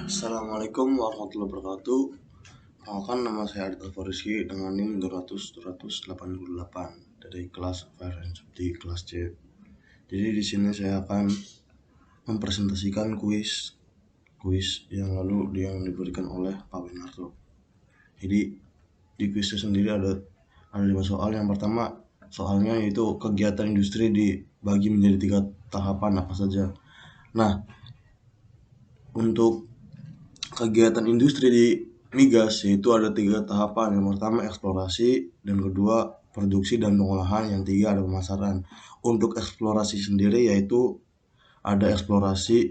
Assalamualaikum warahmatullahi wabarakatuh. Perkenalkan, nama saya Adit Alfariski dengan NIM 200-288 dari kelas Fire and Safety kelas C. Jadi di sini saya akan mempresentasikan kuis yang diberikan oleh Pak Winarto. Jadi di kuis itu sendiri ada 5 soal. Yang pertama soalnya yaitu kegiatan industri dibagi menjadi 3 tahapan apa saja. Nah, untuk kegiatan industri di migas yaitu ada 3 tahapan. Yang pertama eksplorasi, dan kedua produksi dan pengolahan, yang tiga ada pemasaran. Untuk eksplorasi sendiri yaitu ada eksplorasi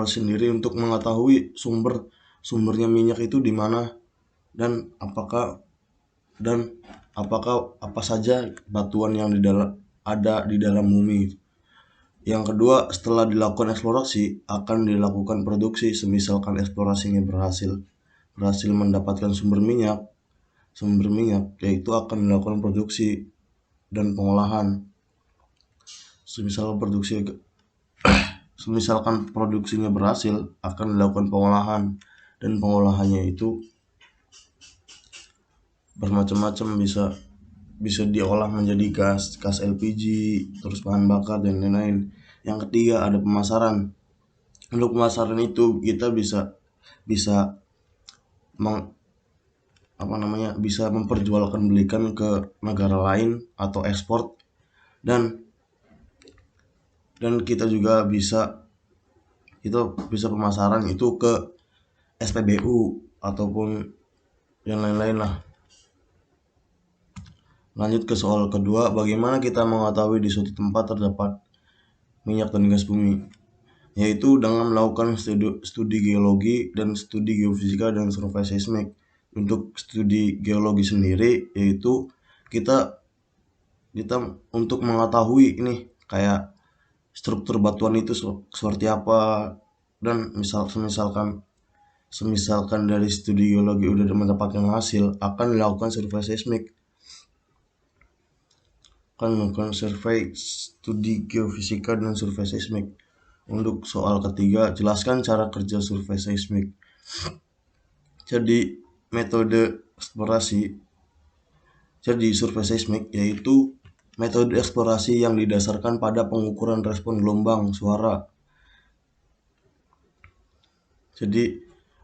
sendiri untuk mengetahui sumbernya minyak itu di mana dan apakah apa saja batuan yang ada di dalam bumi. Yang kedua, setelah dilakukan eksplorasi, akan dilakukan produksi. Semisalkan eksplorasinya berhasil mendapatkan sumber minyak, yaitu akan dilakukan produksi dan pengolahan. Semisalkan produksinya berhasil, akan dilakukan pengolahan, dan pengolahannya itu bermacam-macam, bisa diolah menjadi gas LPG, terus bahan bakar dan lain-lain. Yang ketiga ada pemasaran. Untuk pemasaran itu kita bisa memperjualkan belikan ke negara lain atau ekspor, dan kita juga bisa pemasaran itu ke SPBU ataupun yang lain-lain lah. Lanjut ke soal kedua, bagaimana kita mengetahui di suatu tempat terdapat minyak dan gas bumi? Yaitu dengan melakukan studi geologi dan studi geofisika dan survei seismik. Untuk studi geologi sendiri yaitu kita untuk mengetahui ini kayak struktur batuan itu seperti apa, dan semisalkan dari studi geologi udah mendapatkan hasil, akan dilakukan survei seismik. Studi geofisika dan survei seismik. Untuk soal ketiga, jelaskan cara kerja survei seismik. Jadi metode eksplorasi. Jadi survei seismik yaitu metode eksplorasi yang didasarkan pada pengukuran respon gelombang suara. Jadi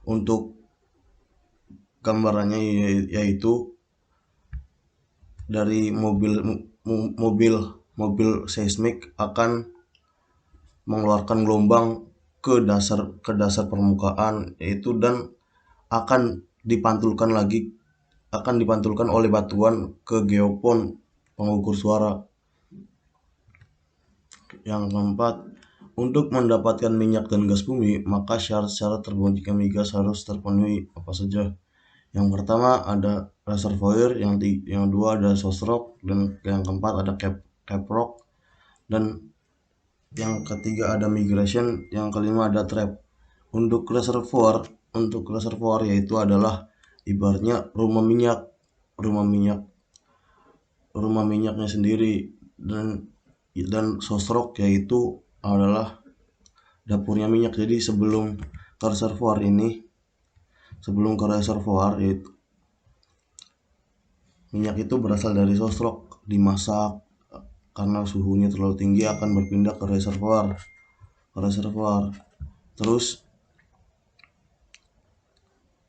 untuk gambarannya yaitu dari mobil seismik akan mengeluarkan gelombang ke dasar permukaan yaitu, dan akan dipantulkan oleh batuan ke geopon pengukur suara. Yang keempat, untuk mendapatkan minyak dan gas bumi, maka syarat-syarat terbentuknya migas harus terpenuhi apa saja. Yang pertama ada reservoir, yang kedua ada source rock, dan yang keempat ada cap rock, dan yang ketiga ada migration, yang kelima ada trap. Untuk reservoir yaitu adalah ibaratnya rumah minyaknya sendiri, dan source rock yaitu adalah dapurnya minyak. Jadi sebelum ke reservoir yaitu minyak itu berasal dari source rock, dimasak karena suhunya terlalu tinggi akan berpindah ke reservoir. Terus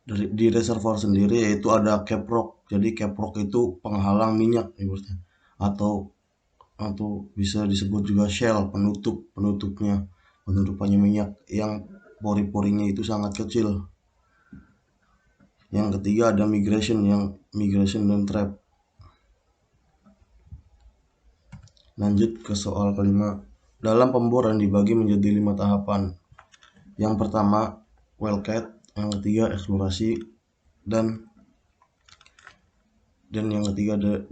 di reservoir sendiri yaitu ada cap rock. Jadi cap rock itu penghalang minyak atau bisa disebut juga shell, penutupannya minyak yang pori-porinya itu sangat kecil. Yang ketiga ada migration dan trap. Lanjut ke soal kelima. Dalam pemboran dibagi menjadi 5 tahapan. Yang pertama wellcat, yang ketiga eksplorasi, dan yang ketiga ada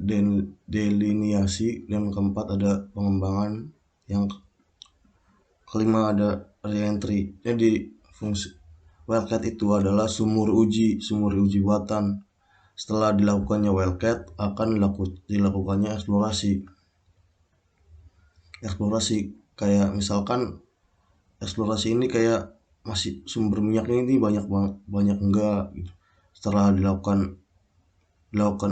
delineasi, dan keempat ada pengembangan, yang kelima ada reentry. Jadi fungsi wellcat itu adalah sumur uji buatan. Setelah dilakukannya wellcat akan dilakukannya eksplorasi kayak misalkan eksplorasi ini kayak masih sumber minyaknya ini banyak banget, banyak enggak gitu. Setelah dilakukan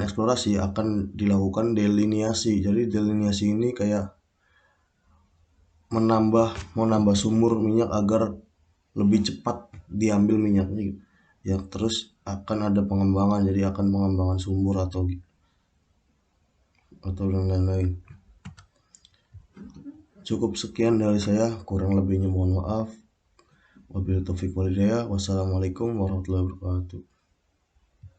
eksplorasi akan dilakukan deliniasi. Jadi deliniasi ini kayak mau nambah sumur minyak agar lebih cepat diambil minyaknya gitu. Ya terus akan ada pengembangan, jadi akan pengembangan sumur atau dan lain-lain. Cukup sekian dari saya, kurang lebihnya mohon maaf. Wabillahi taufiq walhidayah. Wassalamualaikum warahmatullahi wabarakatuh.